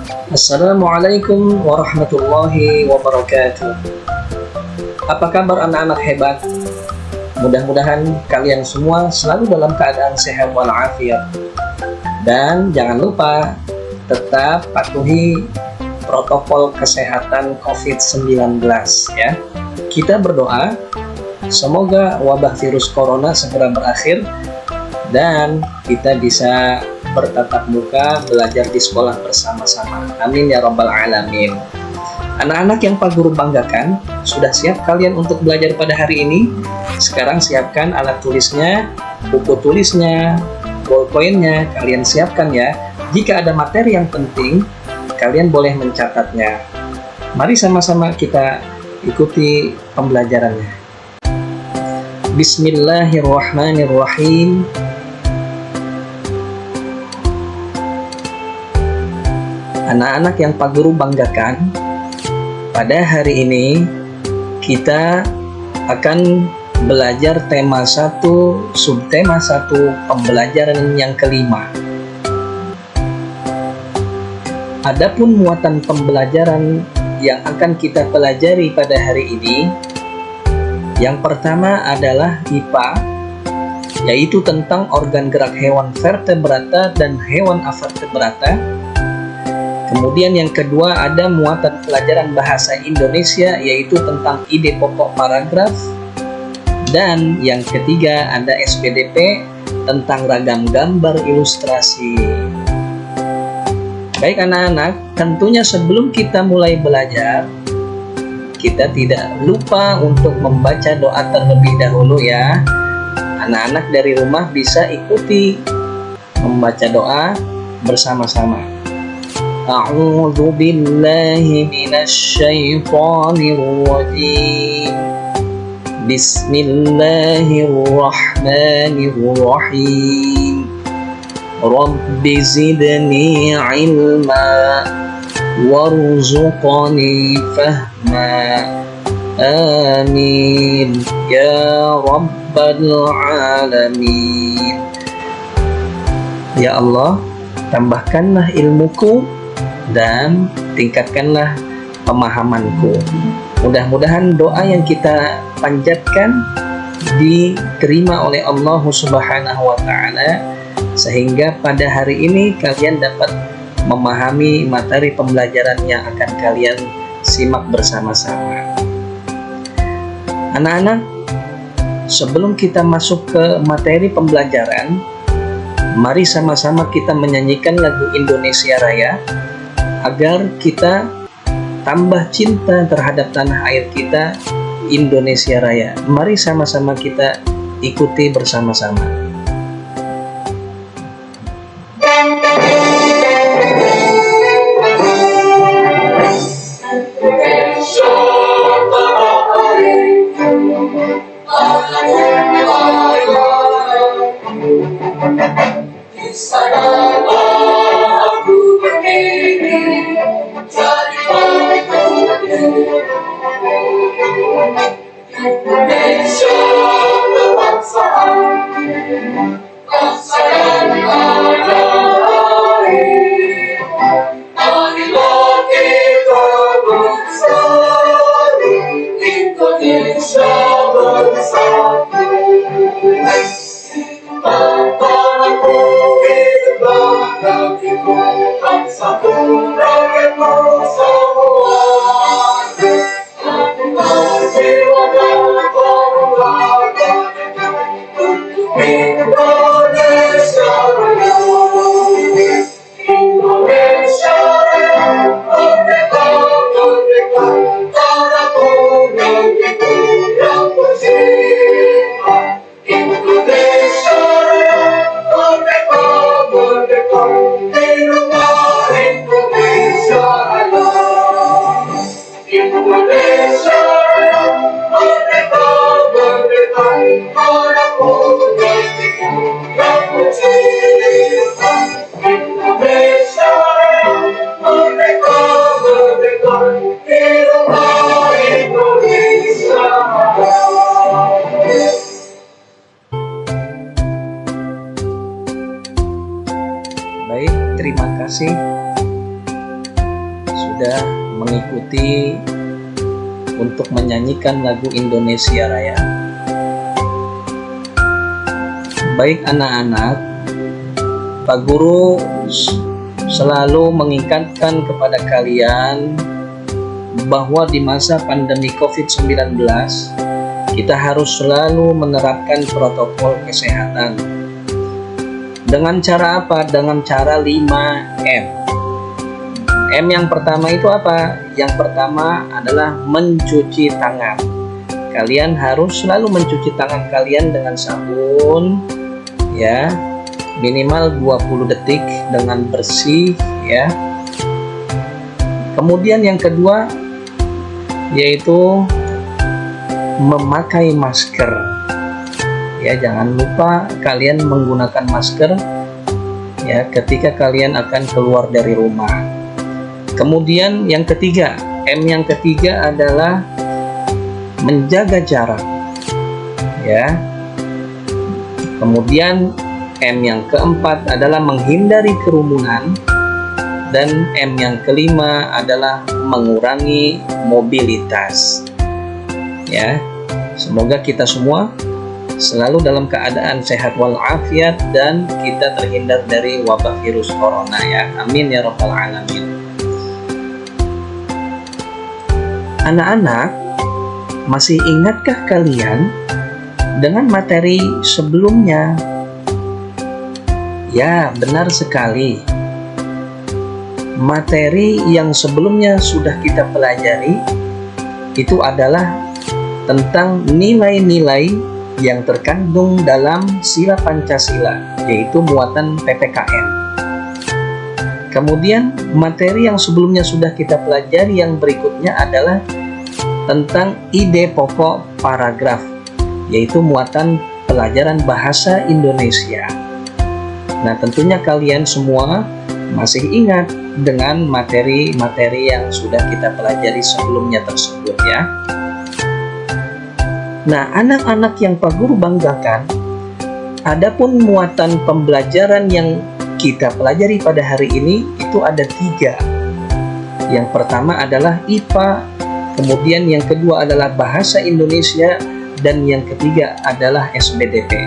Assalamualaikum warahmatullahi wabarakatuh. Apa kabar anak-anak hebat? Mudah-mudahan kalian semua selalu dalam keadaan sehat walafiat. Dan jangan lupa tetap patuhi protokol kesehatan COVID-19 ya. Kita berdoa semoga wabah virus corona segera berakhir dan kita bisa bertatap muka belajar di sekolah bersama-sama. Amin ya rabbal alamin. Anak-anak yang Pak Guru banggakan, sudah siap kalian untuk belajar pada hari ini? Sekarang siapkan alat tulisnya, buku tulisnya, ballpointnya, kalian siapkan ya. Jika ada materi yang penting, kalian boleh mencatatnya. Mari sama-sama kita ikuti pembelajarannya. Bismillahirrahmanirrahim. Anak-anak yang Pak Guru banggakan, pada hari ini kita akan belajar tema 1, subtema 1, pembelajaran yang kelima. Adapun muatan pembelajaran yang akan kita pelajari pada hari ini, yang pertama adalah IPA, yaitu tentang organ gerak hewan vertebrata dan hewan avertebrata. Kemudian yang kedua ada muatan pelajaran bahasa Indonesia, yaitu tentang ide pokok paragraf. Dan yang ketiga ada SPDP tentang ragam gambar ilustrasi. Baik anak-anak, tentunya sebelum kita mulai belajar, kita tidak lupa untuk membaca doa terlebih dahulu ya. Anak-anak dari rumah bisa ikuti membaca doa bersama-sama. A'udzu billahi minasy syaithanir rajim. Bismillahirrahmanirrahim. Rabbi zidni ilma warzuqni fahma. Amin ya rabbal alamin. Ya Allah, tambahkanlah ilmuku dan tingkatkanlah pemahamanku. Mudah-mudahan doa yang kita panjatkan diterima oleh Allah Subhanahu wa Ta'ala, sehingga pada hari ini kalian dapat memahami materi pembelajaran yang akan kalian simak bersama-sama. Anak-anak, sebelum kita masuk ke materi pembelajaran, mari sama-sama kita menyanyikan lagu Indonesia Raya agar kita tambah cinta terhadap tanah air kita, Indonesia Raya. Mari sama-sama kita ikuti bersama-sama. Indonesia Raya. sudah mengikuti untuk menyanyikan lagu Indonesia Raya. Baik anak-anak, Pak Guru selalu mengingatkan kepada kalian bahwa di masa pandemi COVID-19 kita harus selalu menerapkan protokol kesehatan. Dengan cara apa? Dengan cara 5M. M yang pertama itu apa? Yang pertama adalah mencuci tangan. Kalian harus selalu mencuci tangan kalian dengan sabun, ya, minimal 20 detik dengan bersih, ya. Kemudian yang kedua yaitu memakai masker. Ya, jangan lupa kalian menggunakan masker ya ketika kalian akan keluar dari rumah. Kemudian yang ketiga, M yang ketiga adalah menjaga jarak. Ya. Kemudian M yang keempat adalah menghindari kerumunan, dan M yang kelima adalah mengurangi mobilitas. Ya, semoga kita semua selalu dalam keadaan sehat walafiat dan kita terhindar dari wabah virus corona, ya. Amin ya rabbal alamin. Anak-anak, masih ingatkah kalian dengan materi sebelumnya? Ya, benar sekali. Materi yang sebelumnya sudah kita pelajari itu adalah tentang nilai-nilai yang terkandung dalam Sila Pancasila, yaitu muatan PPKN. Kemudian materi yang sebelumnya sudah kita pelajari yang berikutnya adalah tentang ide pokok paragraf, yaitu muatan pelajaran bahasa Indonesia. Nah, tentunya kalian semua masih ingat dengan materi-materi yang sudah kita pelajari sebelumnya tersebut, ya. Nah, anak-anak yang Pak Guru banggakan, adapun muatan pembelajaran yang kita pelajari pada hari ini itu ada 3. Yang pertama adalah IPA, kemudian yang kedua adalah Bahasa Indonesia, dan yang ketiga adalah SBDP.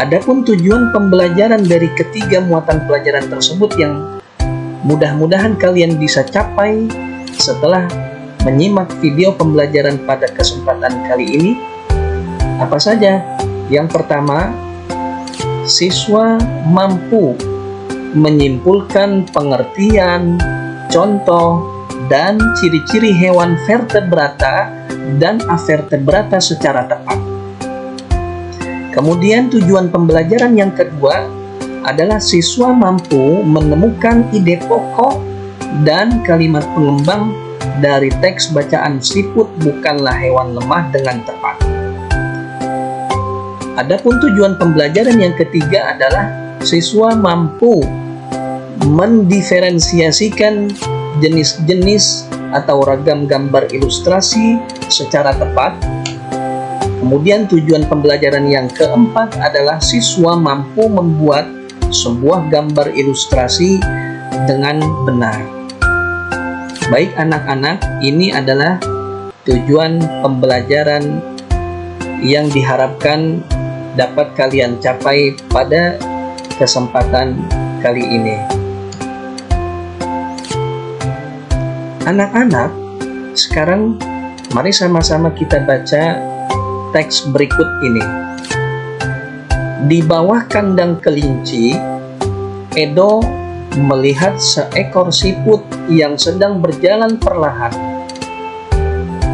Adapun tujuan pembelajaran dari ketiga muatan pelajaran tersebut yang mudah-mudahan kalian bisa capai setelah menyimak video pembelajaran pada kesempatan kali ini, apa saja? Yang pertama, siswa mampu menyimpulkan pengertian, contoh, dan ciri-ciri hewan vertebrata dan avertebrata secara tepat. Kemudian tujuan pembelajaran yang kedua adalah siswa mampu menemukan ide pokok dan kalimat pengembang dari teks bacaan Siput Bukanlah Hewan Lemah dengan tepat. Adapun tujuan pembelajaran yang ketiga adalah siswa mampu mendiferensiasikan jenis-jenis atau ragam gambar ilustrasi secara tepat. Kemudian tujuan pembelajaran yang keempat adalah siswa mampu membuat sebuah gambar ilustrasi dengan benar. Baik anak-anak, ini adalah tujuan pembelajaran yang diharapkan dapat kalian capai pada kesempatan kali ini. Anak-anak, sekarang mari sama-sama kita baca teks berikut ini. Di bawah kandang kelinci, Edo melihat seekor siput yang sedang berjalan perlahan.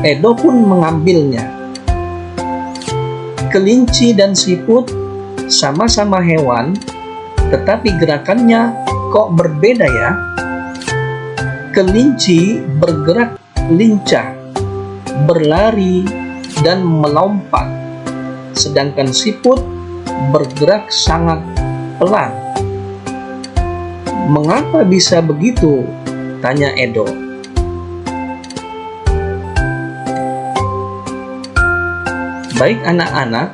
Edo pun mengambilnya. Kelinci dan siput sama-sama hewan, tetapi gerakannya kok berbeda ya? Kelinci bergerak lincah, berlari, dan melompat, sedangkan siput bergerak sangat pelan. Mengapa bisa begitu? Tanya Edo. Baik anak-anak,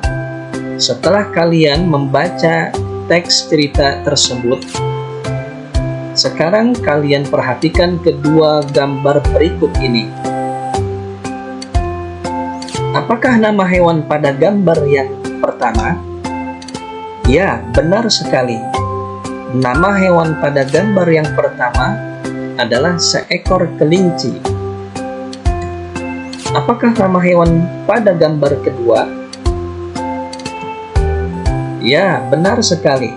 setelah kalian membaca teks cerita tersebut, Sekarang kalian perhatikan kedua gambar berikut ini. Apakah nama hewan pada gambar yang pertama? Ya, benar sekali. Nama hewan pada gambar yang pertama adalah seekor kelinci. Apakah nama hewan pada gambar kedua? Ya, benar sekali.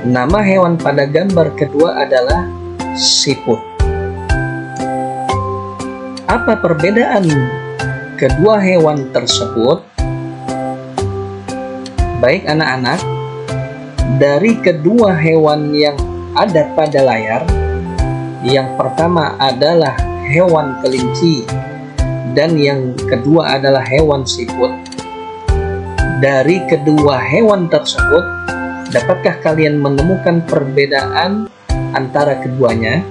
Nama hewan pada gambar kedua adalah siput. Apa perbedaan kedua hewan tersebut? Baik anak-anak, dari kedua hewan yang ada pada layar, yang pertama adalah hewan kelinci dan yang kedua adalah hewan siput. Dari kedua hewan tersebut, dapatkah kalian menemukan perbedaan antara keduanya?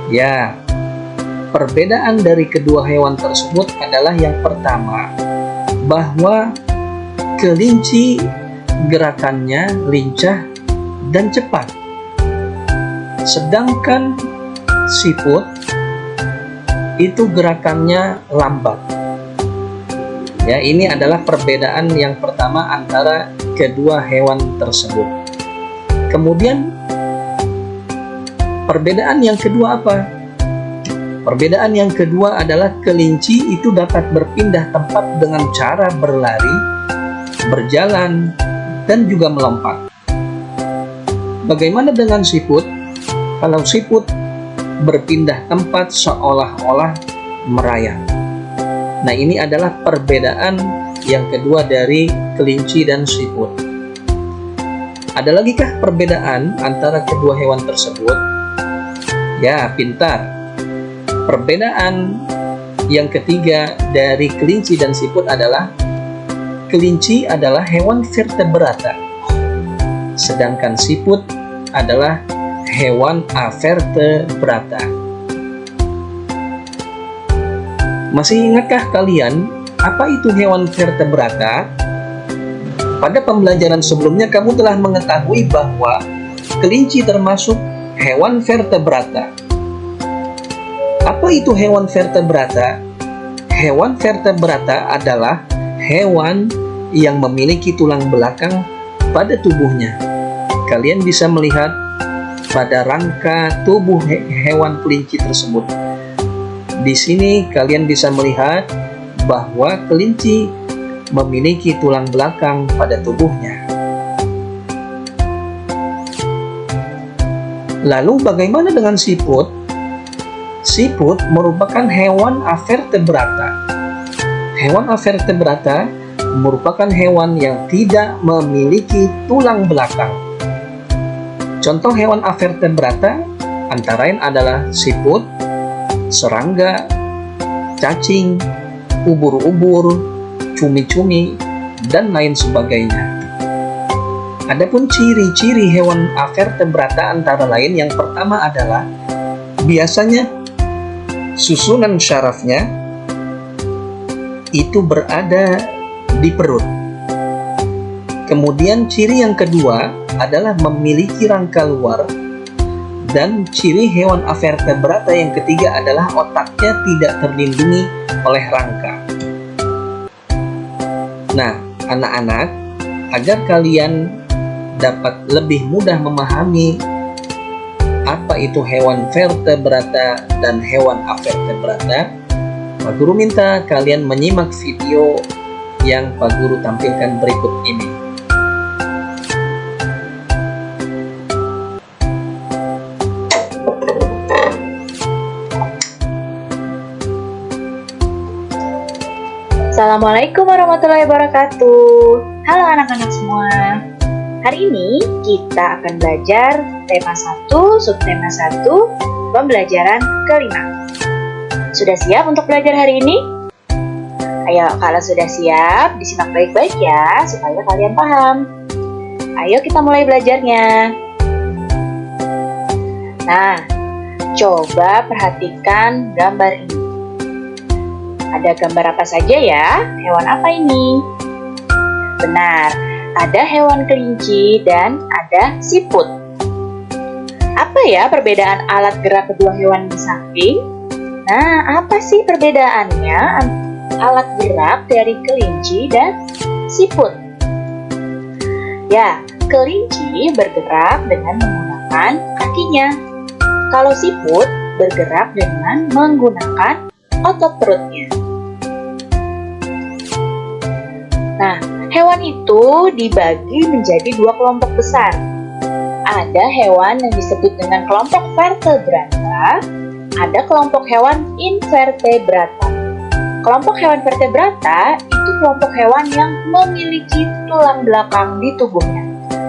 Ya, perbedaan dari kedua hewan tersebut adalah yang pertama, bahwa kelinci gerakannya lincah dan cepat, sedangkan siput itu gerakannya lambat. Ya, ini adalah perbedaan yang pertama antara kedua hewan tersebut. Kemudian perbedaan yang kedua apa? Perbedaan yang kedua adalah kelinci itu dapat berpindah tempat dengan cara berlari, berjalan, dan juga melompat. Bagaimana dengan siput? Kalau siput berpindah tempat seolah-olah merayap. Nah, ini adalah perbedaan yang kedua dari kelinci dan siput. Ada lagi kah perbedaan antara kedua hewan tersebut? Ya, pintar. Perbedaan yang ketiga dari kelinci dan siput adalah kelinci adalah hewan vertebrata, sedangkan siput adalah hewan avertebrata. Masih ingatkah kalian apa itu hewan vertebrata? Pada pembelajaran sebelumnya kamu telah mengetahui bahwa kelinci termasuk hewan vertebrata. Apa itu hewan vertebrata? Hewan vertebrata adalah hewan yang memiliki tulang belakang pada tubuhnya. Kalian bisa melihat pada rangka tubuh hewan kelinci tersebut. Di sini kalian bisa melihat bahwa kelinci memiliki tulang belakang pada tubuhnya. Lalu bagaimana dengan siput? Siput merupakan hewan avertebrata. Hewan avertebrata merupakan hewan yang tidak memiliki tulang belakang. Contoh hewan avertebrata antara lain adalah siput, serangga, cacing, ubur-ubur, cumi-cumi, dan lain sebagainya. Adapun ciri-ciri hewan avertebrata antara lain yang pertama adalah biasanya susunan syarafnya itu berada di perut. Kemudian ciri yang kedua adalah memiliki rangka luar, dan ciri hewan avertebrata yang ketiga adalah otaknya tidak terlindungi oleh rangka. Nah, anak-anak, agar kalian dapat lebih mudah memahami apa itu hewan vertebrata dan hewan avertebrata, Pak Guru minta kalian menyimak video yang Pak Guru tampilkan berikut ini. Assalamualaikum warahmatullahi wabarakatuh. Halo anak-anak semua. Hari ini kita akan belajar tema 1, subtema 1, pembelajaran kelima. Sudah siap untuk belajar hari ini? Ayo, kalau sudah siap, disimak baik-baik ya, supaya kalian paham. Ayo kita mulai belajarnya. Nah, coba perhatikan gambar ini. Ada gambar apa saja ya? Hewan apa ini? Benar, ada hewan kelinci, dan ada siput. Apa ya perbedaan alat gerak kedua hewan di samping? Nah, apa sih perbedaannya alat gerak dari kelinci dan siput? Ya, kelinci bergerak dengan menggunakan kakinya. Kalau siput bergerak dengan menggunakan otot perutnya. Nah, hewan itu dibagi menjadi dua kelompok besar. Ada hewan yang disebut dengan kelompok vertebrata, ada kelompok hewan invertebrata. Kelompok hewan vertebrata itu kelompok hewan yang memiliki tulang belakang di tubuhnya.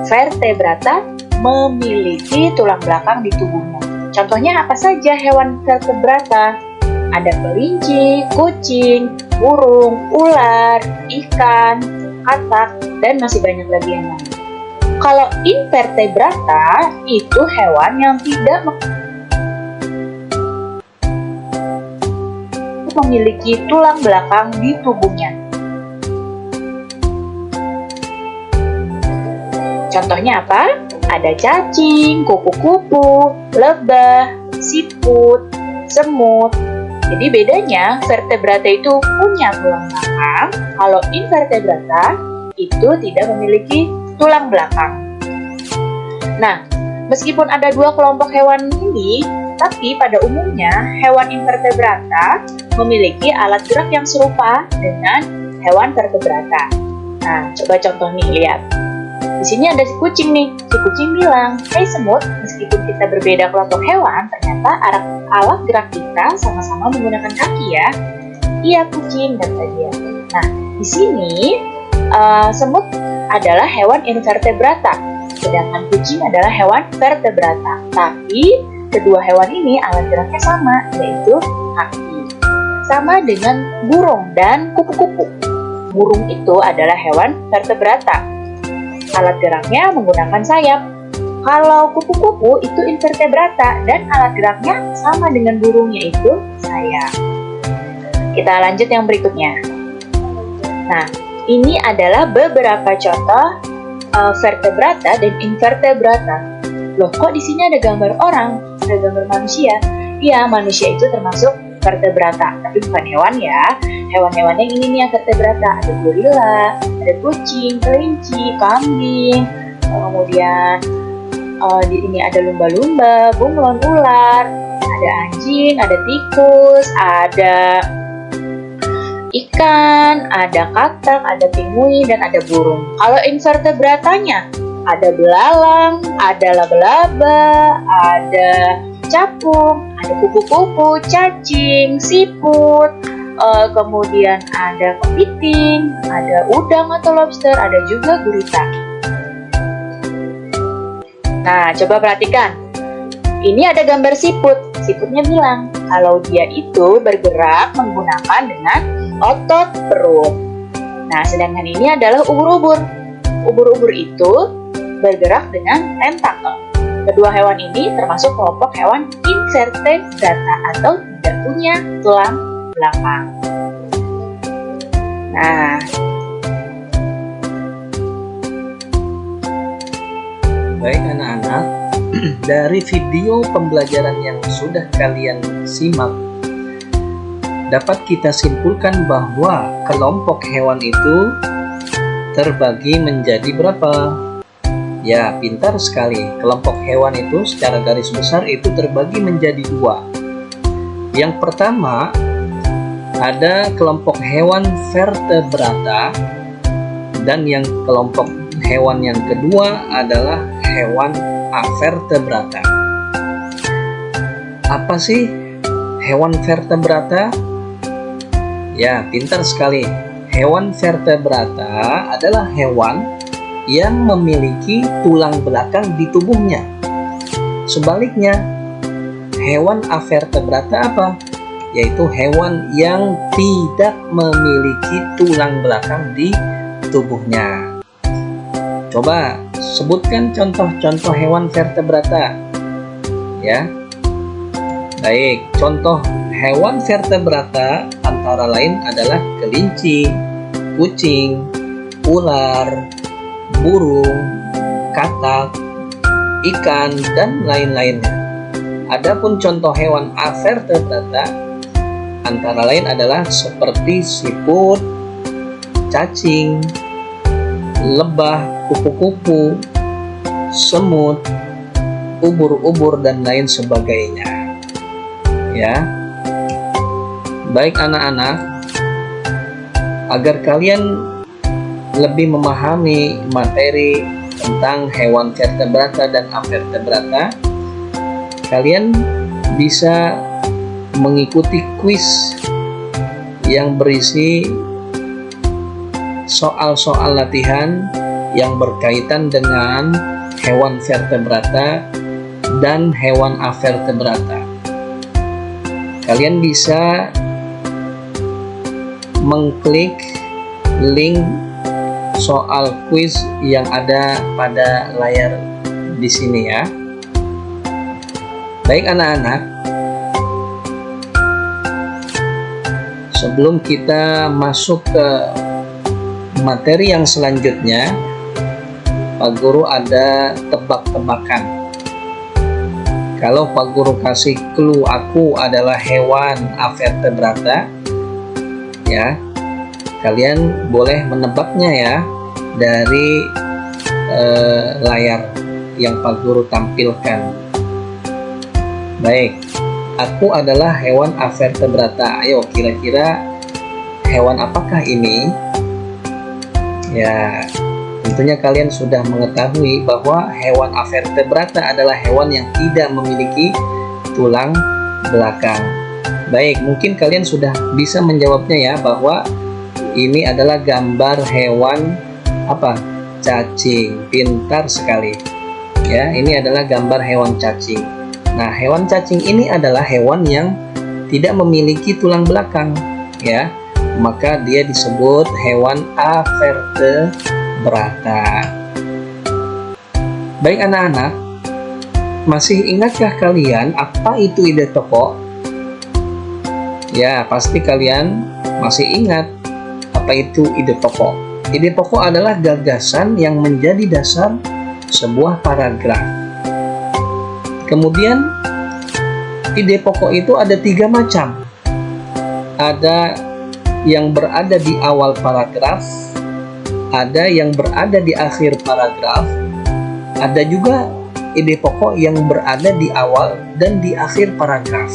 Vertebrata memiliki tulang belakang di tubuhnya. Contohnya apa saja hewan vertebrata? Ada kelinci, kucing, burung, ular, ikan, katak, dan masih banyak lagi yang lain. Kalau invertebrata itu hewan yang tidak memiliki tulang belakang di tubuhnya. Contohnya apa? Ada cacing, kupu-kupu, lebah, siput, semut. Jadi bedanya vertebrata itu punya tulang belakang, kalau invertebrata itu tidak memiliki tulang belakang. Nah, meskipun ada dua kelompok hewan ini, tapi pada umumnya hewan invertebrata memiliki alat gerak yang serupa dengan hewan vertebrata. Nah, coba contoh nih, lihat. Di sini ada si kucing nih. Si kucing bilang, "Hai semut, meskipun kita berbeda kelompok hewan, ternyata alat gerak kita sama-sama menggunakan kaki ya." "Iya kucing," kata dia. Nah, di sini semut adalah hewan invertebrata, sedangkan kucing adalah hewan vertebrata. Tapi kedua hewan ini alat geraknya sama, yaitu kaki. Sama dengan burung dan kupu-kupu. Burung itu adalah hewan vertebrata. Alat geraknya menggunakan sayap. Kalau kupu-kupu itu invertebrata dan alat geraknya sama dengan burungnya, itu sayap. Kita lanjut yang berikutnya. Nah, ini adalah beberapa contoh vertebrata dan invertebrata. Loh, kok di sini ada gambar orang, ada gambar manusia? Iya, manusia itu termasuk vertebrata, tapi bukan hewan ya. Hewan-hewan yang ini nih yang vertebrata. Ada gorila, ada kucing, kelinci, kambing, kemudian di ini ada lumba-lumba, bunglon, ular, ada anjing, ada tikus, ada ikan, ada katak, ada penguin, dan ada burung. Kalau invertebratanya ada belalang, ada laba-laba, ada capung, ada kupu-kupu, cacing, siput, kemudian ada kepiting, ada udang atau lobster, ada juga gurita. Nah, coba perhatikan. Ini ada gambar siput. Siputnya bilang kalau dia itu bergerak menggunakan dengan otot perut. Nah, sedangkan ini adalah ubur-ubur. Ubur-ubur itu bergerak dengan tentakel. Kedua hewan ini termasuk kelompok hewan invertebrata atau tidak punya tulang belakang. Nah, baik anak-anak, dari video pembelajaran yang sudah kalian simak, dapat kita simpulkan bahwa kelompok hewan itu terbagi menjadi berapa? Ya, pintar sekali. Kelompok hewan itu secara garis besar itu terbagi menjadi dua. Yang pertama, ada kelompok hewan vertebrata, dan yang kelompok hewan yang kedua adalah hewan avertebrata. Apa sih hewan vertebrata? Ya, pintar sekali. Hewan vertebrata adalah hewan yang memiliki tulang belakang di tubuhnya. Sebaliknya, hewan avertebrata apa? Yaitu hewan yang tidak memiliki tulang belakang di tubuhnya. Coba sebutkan contoh-contoh hewan vertebrata. Ya. Baik, contoh hewan vertebrata antara lain adalah kelinci, kucing, ular, burung, katak, ikan, dan lain-lainnya. Adapun contoh hewan avertebrata antara lain adalah seperti siput, cacing, lebah, kupu-kupu, semut, ubur-ubur, dan lain sebagainya. Ya. Baik anak-anak, agar kalian lebih memahami materi tentang hewan vertebrata dan avertebrata, kalian bisa mengikuti kuis yang berisi soal-soal latihan yang berkaitan dengan hewan vertebrata dan hewan avertebrata. Kalian bisa mengklik link soal kuis yang ada pada layar di sini ya. Baik anak-anak, sebelum kita masuk ke materi yang selanjutnya, Pak Guru ada tebak-tebakan. Kalau Pak Guru kasih clue aku adalah hewan avertebrata, ya, kalian boleh menebaknya ya dari layar yang Pak Guru tampilkan. Baik, aku adalah hewan avertebrata. Ayo, kira-kira hewan apakah ini? Ya, tentunya kalian sudah mengetahui bahwa hewan avertebrata adalah hewan yang tidak memiliki tulang belakang. Baik, mungkin kalian sudah bisa menjawabnya ya, bahwa ini adalah gambar hewan apa? Cacing. Pintar sekali. Ya, ini adalah gambar hewan cacing. Nah, hewan cacing ini adalah hewan yang tidak memiliki tulang belakang, ya. Maka dia disebut hewan avertebrata. Baik anak-anak, masih ingatkah kalian apa itu ide pokok? Ya, pasti kalian masih ingat apa itu ide pokok. Ide pokok adalah gagasan yang menjadi dasar sebuah paragraf. Kemudian ide pokok itu ada 3 macam. Ada yang berada di awal paragraf, ada yang berada di akhir paragraf, ada juga ide pokok yang berada di awal dan di akhir paragraf.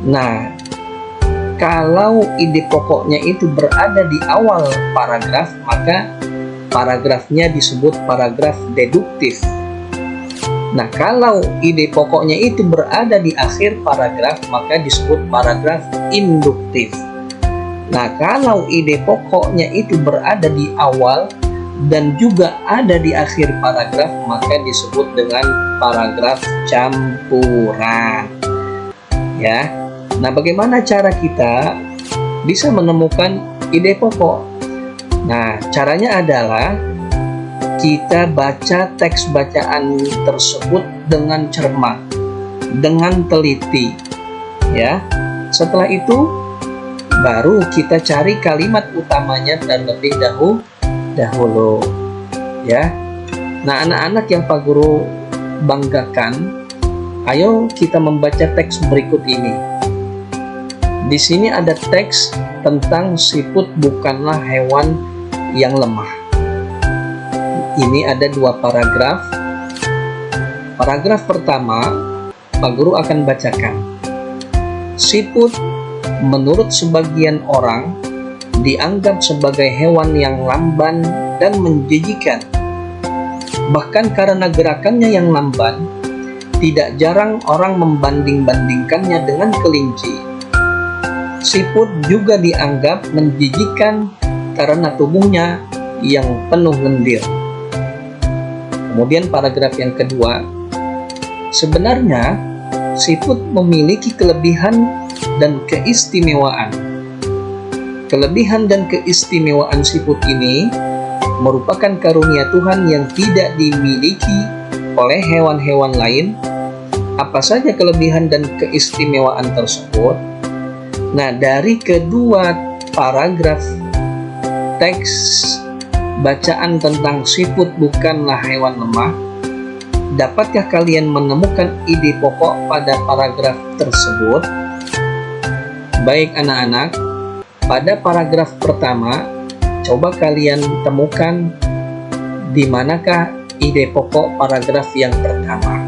Nah, kalau ide pokoknya itu berada di awal paragraf, maka paragrafnya disebut paragraf deduktif. Nah, kalau ide pokoknya itu berada di akhir paragraf, maka disebut paragraf induktif. Nah, kalau ide pokoknya itu berada di awal dan juga ada di akhir paragraf, maka disebut dengan paragraf campuran. Ya. Nah, bagaimana cara kita bisa menemukan ide pokok? Nah, caranya adalah kita baca teks bacaan tersebut dengan cermat, dengan teliti. Ya. Setelah itu baru kita cari kalimat utamanya terlebih dahulu, ya. Nah, anak-anak yang Pak Guru banggakan, ayo kita membaca teks berikut ini. Di sini ada teks tentang siput bukanlah hewan yang lemah. Ini ada 2 paragraf. Paragraf pertama, Pak Guru akan bacakan. Siput menurut sebagian orang dianggap sebagai hewan yang lamban dan menjijikan. Bahkan karena gerakannya yang lamban, tidak jarang orang membanding-bandingkannya dengan kelinci. Siput juga dianggap menjijikan karena tubuhnya yang penuh lendir. Kemudian paragraf yang kedua, sebenarnya siput memiliki kelebihan dan keistimewaan. Kelebihan dan keistimewaan siput ini merupakan karunia Tuhan yang tidak dimiliki oleh hewan-hewan lain. Apa saja kelebihan dan keistimewaan tersebut? Nah, dari kedua paragraf teks bacaan tentang siput bukanlah hewan lemah, dapatkah kalian menemukan ide pokok pada paragraf tersebut? Baik anak-anak, pada paragraf pertama, coba kalian temukan di manakah ide pokok paragraf yang pertama.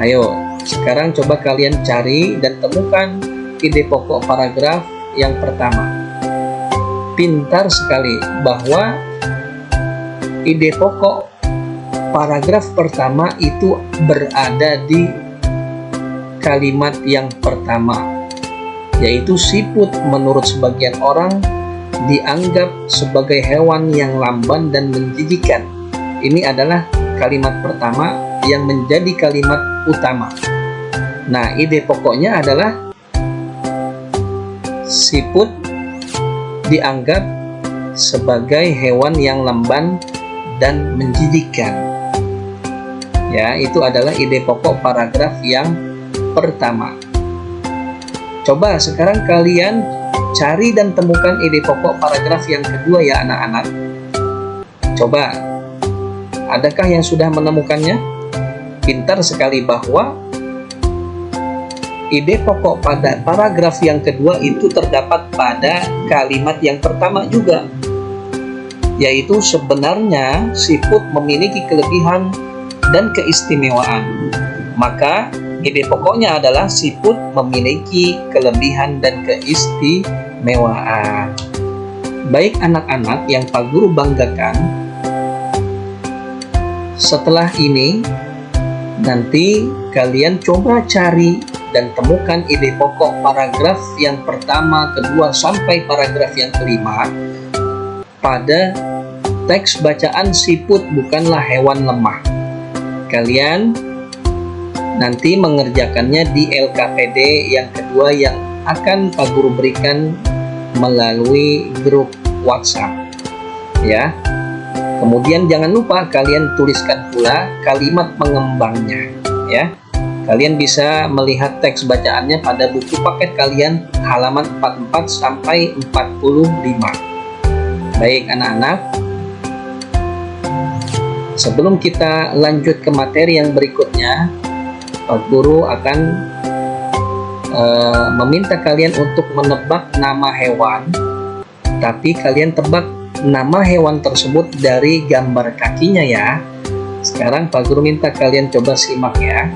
Ayo, sekarang coba kalian cari dan temukan ide pokok paragraf yang pertama. Pintar sekali bahwa ide pokok paragraf pertama itu berada di kalimat yang pertama, yaitu siput menurut sebagian orang dianggap sebagai hewan yang lamban dan menjijikan. Ini adalah kalimat pertama yang menjadi kalimat utama. Nah, ide pokoknya adalah siput dianggap sebagai hewan yang lamban dan menjijikkan. Ya, itu adalah ide pokok paragraf yang pertama. Coba sekarang kalian cari dan temukan ide pokok paragraf yang kedua ya anak-anak. Coba, adakah yang sudah menemukannya? Pintar sekali bahwa ide pokok pada paragraf yang kedua itu terdapat pada kalimat yang pertama juga, yaitu sebenarnya siput memiliki kelebihan dan keistimewaan. Maka ide pokoknya adalah siput memiliki kelebihan dan keistimewaan. Baik anak-anak yang Pak Guru banggakan, setelah ini nanti kalian coba cari dan temukan ide pokok paragraf yang pertama, kedua, sampai paragraf yang kelima pada teks bacaan siput bukanlah hewan lemah. Kalian nanti mengerjakannya di LKPD yang kedua yang akan Pak Guru berikan melalui grup WhatsApp ya. Kemudian jangan lupa kalian tuliskan pula kalimat pengembangnya ya. Kalian bisa melihat teks bacaannya pada buku paket kalian halaman 44 sampai 45. Baik anak-anak, sebelum kita lanjut ke materi yang berikutnya, Pak Guru akan meminta kalian untuk menebak nama hewan, tapi kalian tebak nama hewan tersebut dari gambar kakinya ya. Sekarang Pak Guru minta kalian coba simak ya,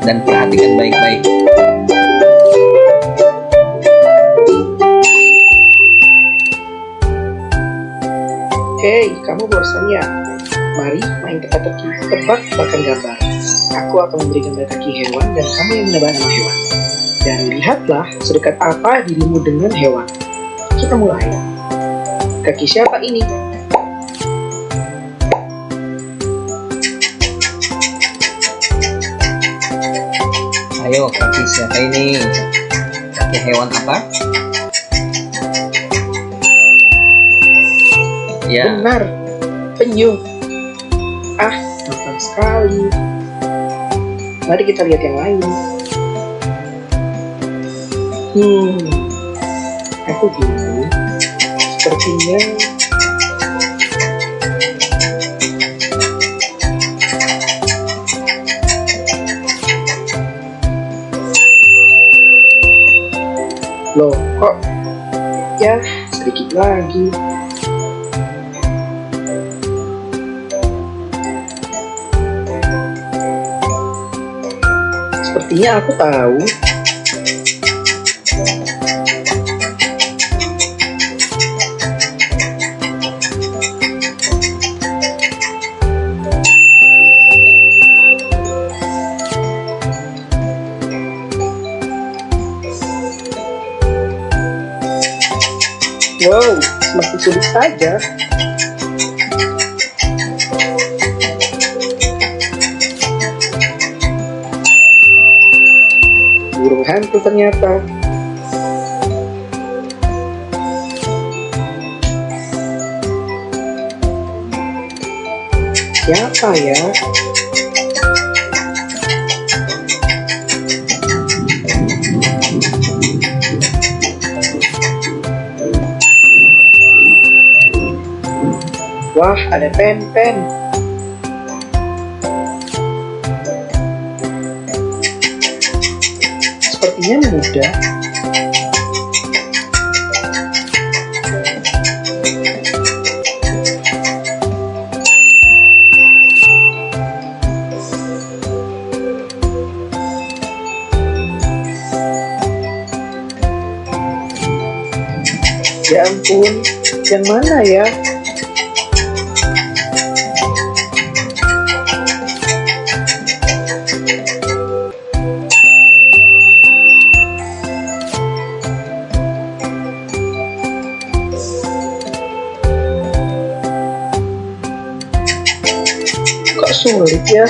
dan perhatikan baik-baik. Hei, kamu bosan ya? Mari main teka-teki, tebak-tebakan gambar. Aku akan memberi gambar kaki hewan dan kamu yang menebak nama hewan. Dan lihatlah sedekat apa dirimu dengan hewan. Kita mulai. Kaki siapa ini? Ayo, kaki siapa ini? Kaki hewan apa? Ya, Benar, penyu. Gampang sekali. Mari kita lihat yang lain. Aku bingung. Sepertinya loh, kok ya sedikit lagi. Sepertinya aku tahu. Wow, semakin sulit saja. Burung hantu ternyata. Siapa ya? Wah, ada pen. Sepertinya mudah. Ya ampun, yang mana ya? Kok sulit ya?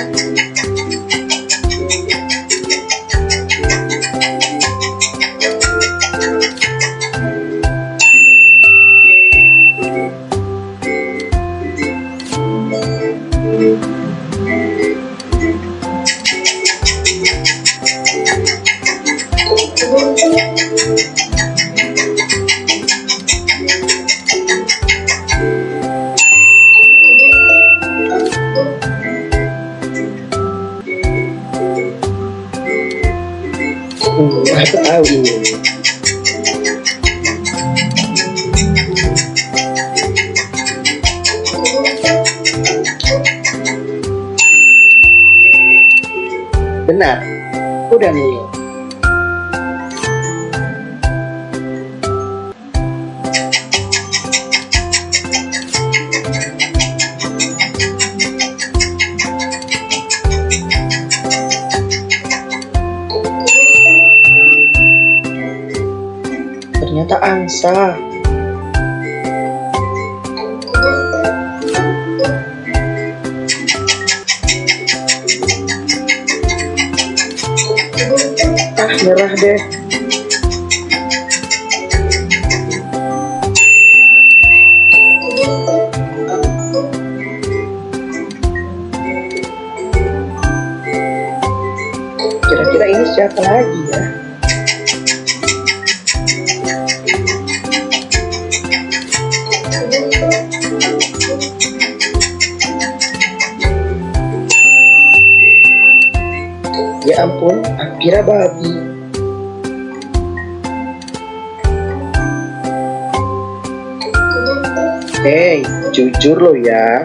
Aku tahu ini. Benar, udah nih. Ternyata angsa. Nyerah deh. Kira-kira ini siapa lagi ya? Ya ampun, aku kira babi. Hei, jujur lo ya.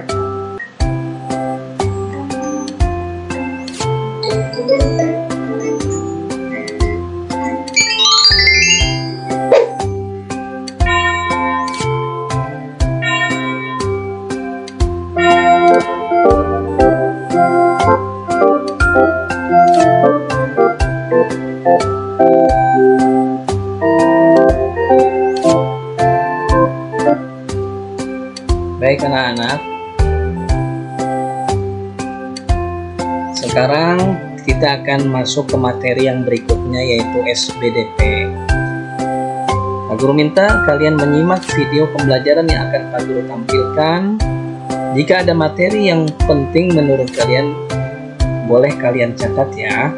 Baik anak-anak, sekarang kita akan masuk ke materi yang berikutnya, yaitu SBDP. Pak Guru minta kalian menyimak video pembelajaran yang akan Pak Guru tampilkan. Jika ada materi yang penting menurut kalian, boleh kalian catat ya.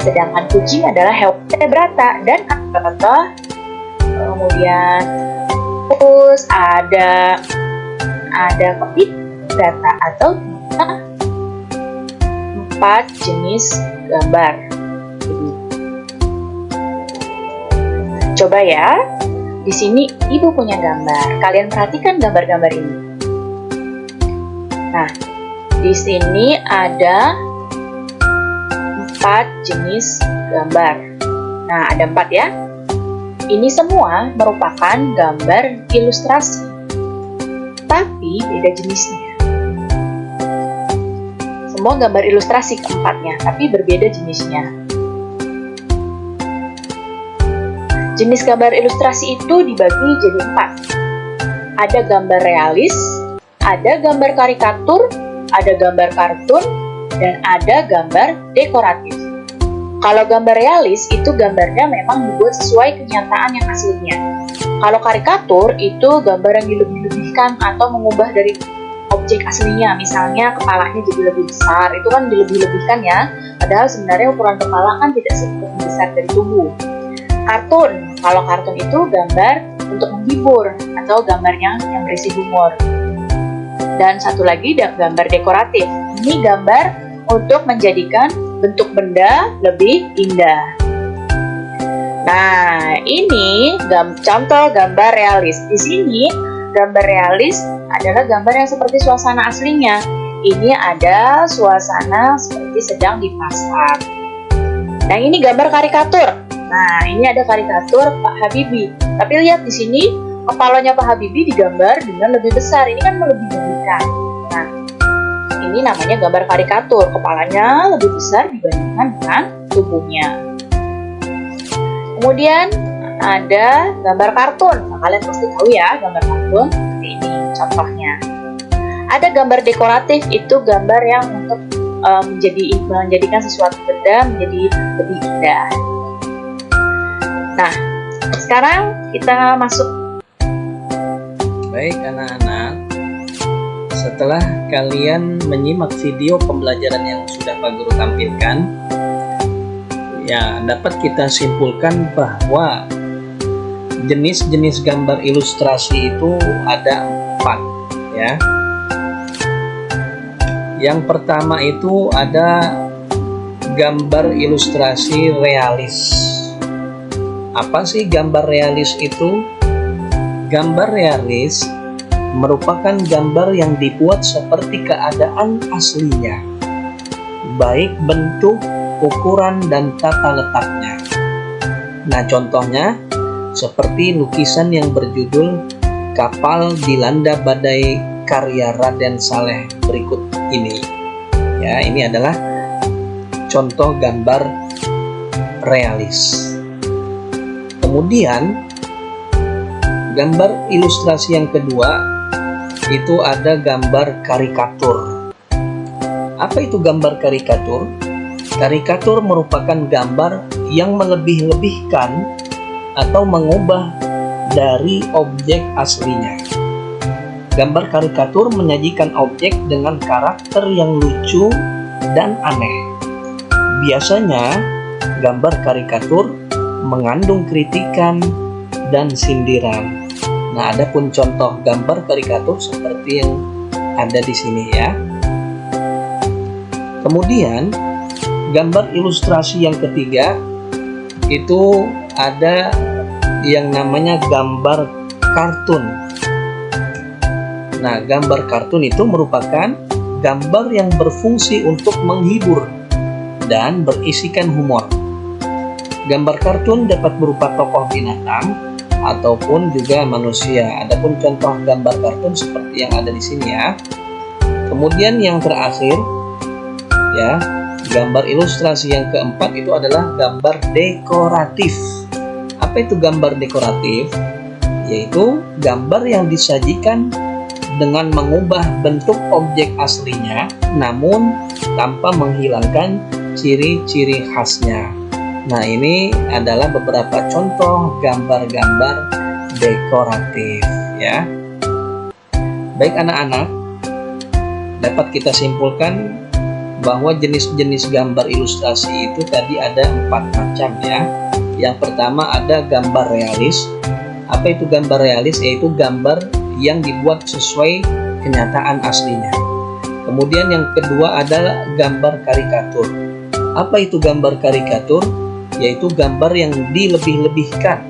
Sedangkan kucing adalah hewan vertebrata dan kata kemudian terus ada vertebrata atau 4 jenis gambar. Coba ya, di sini ibu punya gambar. Kalian perhatikan gambar-gambar ini. Nah, di sini ada 4 jenis gambar. Nah, ada 4 ya. Ini semua merupakan gambar ilustrasi, tapi beda jenisnya. Semua gambar ilustrasi keempatnya, tapi berbeda jenisnya. Jenis gambar ilustrasi itu dibagi jadi 4. Ada gambar realis, ada gambar karikatur, ada gambar kartun, dan ada gambar dekoratif. Kalau gambar realis itu gambarnya memang dibuat sesuai kenyataan yang aslinya. Kalau karikatur itu gambar yang dilebih-lebihkan atau mengubah dari objek aslinya. Misalnya kepalanya jadi lebih besar, itu kan dilebih-lebihkan ya. Padahal sebenarnya ukuran kepala kan tidak sebesar dari tubuh. kartun. Kalau kartun itu gambar untuk menghibur atau gambar yang berisi humor. Dan satu lagi gambar dekoratif. Ini gambar untuk menjadikan bentuk benda lebih indah. Nah, ini contoh gambar realis. Di sini gambar realis adalah gambar yang seperti suasana aslinya. Ini ada suasana seperti sedang di pasar. Nah, ini gambar karikatur. Nah, ini ada karikatur Pak Habibie. Tapi lihat di sini kepalanya Pak Habibie digambar dengan lebih besar. Ini kan melebih-lebihkan. Nah, ini namanya gambar karikatur. Kepalanya lebih besar dibandingkan dengan tubuhnya. Kemudian ada gambar kartun. Nah, kalian pasti tahu ya gambar kartun seperti ini contohnya. Ada gambar dekoratif, itu gambar yang untuk menjadikan sesuatu benda menjadi lebih indah. Nah, sekarang kita masuk. Baik anak-anak, setelah kalian menyimak video pembelajaran yang sudah Pak Guru tampilkan, ya dapat kita simpulkan bahwa jenis-jenis gambar ilustrasi itu ada 4 ya. Yang pertama itu ada gambar ilustrasi realis. Apa sih gambar realis itu? Gambar realis merupakan gambar yang dibuat seperti keadaan aslinya, baik bentuk, ukuran, dan tata letaknya. Nah, contohnya seperti lukisan yang berjudul Kapal Dilanda Badai karya Raden Saleh berikut ini. Ya, ini adalah contoh gambar realis. Kemudian gambar ilustrasi yang kedua itu ada gambar karikatur. Apa itu gambar karikatur? Karikatur merupakan gambar yang melebih-lebihkan atau mengubah dari objek aslinya. Gambar karikatur menyajikan objek dengan karakter yang lucu dan aneh. Biasanya, gambar karikatur mengandung kritikan dan sindiran. Nah, ada pun contoh gambar karikatur seperti yang ada di sini ya. Kemudian, gambar ilustrasi yang ketiga itu ada yang namanya gambar kartun. Nah, gambar kartun itu merupakan gambar yang berfungsi untuk menghibur dan berisikan humor. Gambar kartun dapat berupa tokoh binatang ataupun juga manusia. Adapun contoh gambar kartun seperti yang ada di sini ya. Kemudian yang terakhir ya, gambar ilustrasi yang keempat itu adalah gambar dekoratif. Apa itu gambar dekoratif? Yaitu gambar yang disajikan dengan mengubah bentuk objek aslinya, namun tanpa menghilangkan ciri-ciri khasnya. Nah, ini adalah beberapa contoh gambar-gambar dekoratif ya. Baik anak-anak, dapat kita simpulkan bahwa jenis-jenis gambar ilustrasi itu tadi ada 4 macam ya. Yang pertama ada gambar realis. Apa itu gambar realis? Yaitu gambar yang dibuat sesuai kenyataan aslinya. Kemudian yang kedua ada gambar karikatur. Apa itu gambar karikatur? Yaitu gambar yang dilebih-lebihkan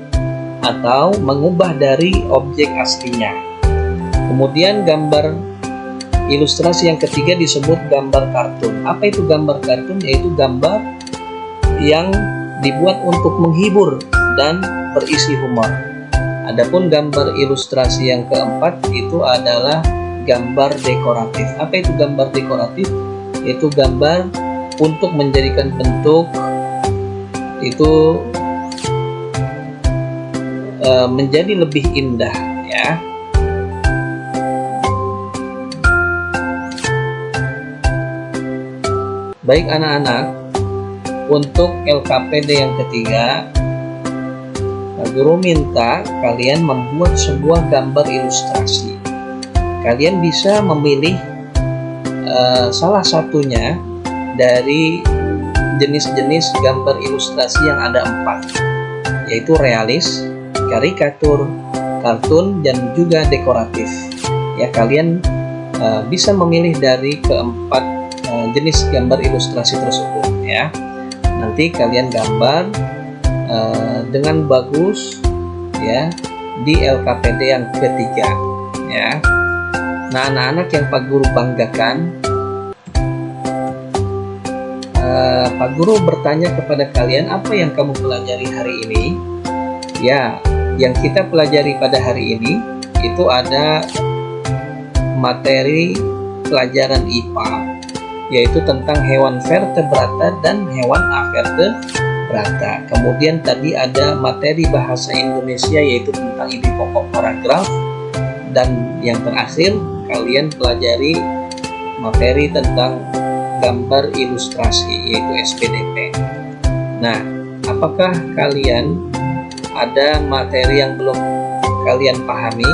atau mengubah dari objek aslinya. Kemudian gambar ilustrasi yang ketiga disebut gambar kartun. Apa itu gambar kartun? Yaitu gambar yang dibuat untuk menghibur dan berisi humor. Adapun gambar ilustrasi yang keempat itu adalah gambar dekoratif. Apa itu gambar dekoratif? Yaitu gambar untuk menjadikan bentuk itu menjadi lebih indah ya. Baik anak-anak, untuk LKPD yang ketiga, Pak Guru minta kalian membuat sebuah gambar ilustrasi. Kalian bisa memilih salah satunya dari jenis-jenis gambar ilustrasi yang ada 4. yaitu realis, karikatur, kartun, dan juga dekoratif. Ya, kalian bisa memilih dari keempat jenis gambar ilustrasi tersebut ya. Nanti kalian gambar dengan bagus ya di LKPD yang ketiga ya. Nah, anak-anak yang Pak Guru banggakan, Pak Guru bertanya kepada kalian, apa yang kamu pelajari hari ini? Ya, yang kita pelajari pada hari ini itu ada materi pelajaran IPA, yaitu tentang hewan vertebrata dan hewan avertebrata. Kemudian tadi ada materi bahasa Indonesia, yaitu tentang ide pokok paragraf. Dan yang terakhir, kalian pelajari materi tentang gambar ilustrasi, yaitu SPDP. Nah, apakah kalian ada materi yang belum kalian pahami?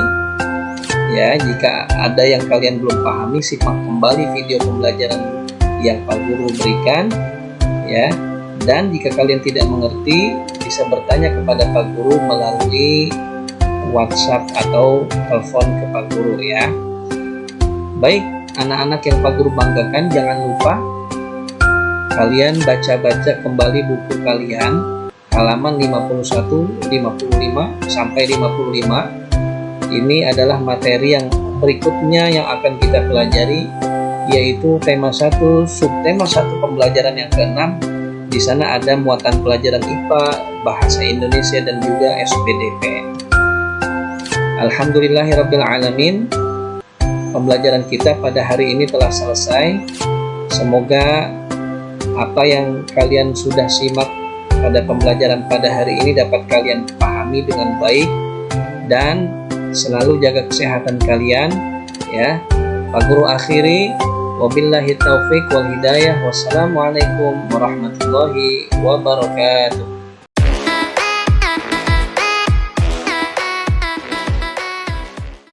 Ya, jika ada yang kalian belum pahami, simak kembali video pembelajaran yang Pak Guru berikan ya. Dan jika kalian tidak mengerti, bisa bertanya kepada Pak Guru melalui WhatsApp atau telepon ke Pak Guru ya. Baik, anak-anak yang Pak Guru banggakan, jangan lupa kalian baca-baca kembali buku kalian halaman 51, 55 sampai 55. Ini adalah materi yang berikutnya yang akan kita pelajari, yaitu tema 1, subtema 1 pembelajaran yang ke-6. Di sana ada muatan pelajaran IPA, bahasa Indonesia, dan juga SPDP. Alhamdulillahirabbil alamin. Pembelajaran kita pada hari ini telah selesai. Semoga apa yang kalian sudah simak pada pembelajaran pada hari ini dapat kalian pahami dengan baik, dan selalu jaga kesehatan kalian ya. Pak Guru akhiri, wabillahi taufiq wal hidayah. Wassalamualaikum warahmatullahi wabarakatuh.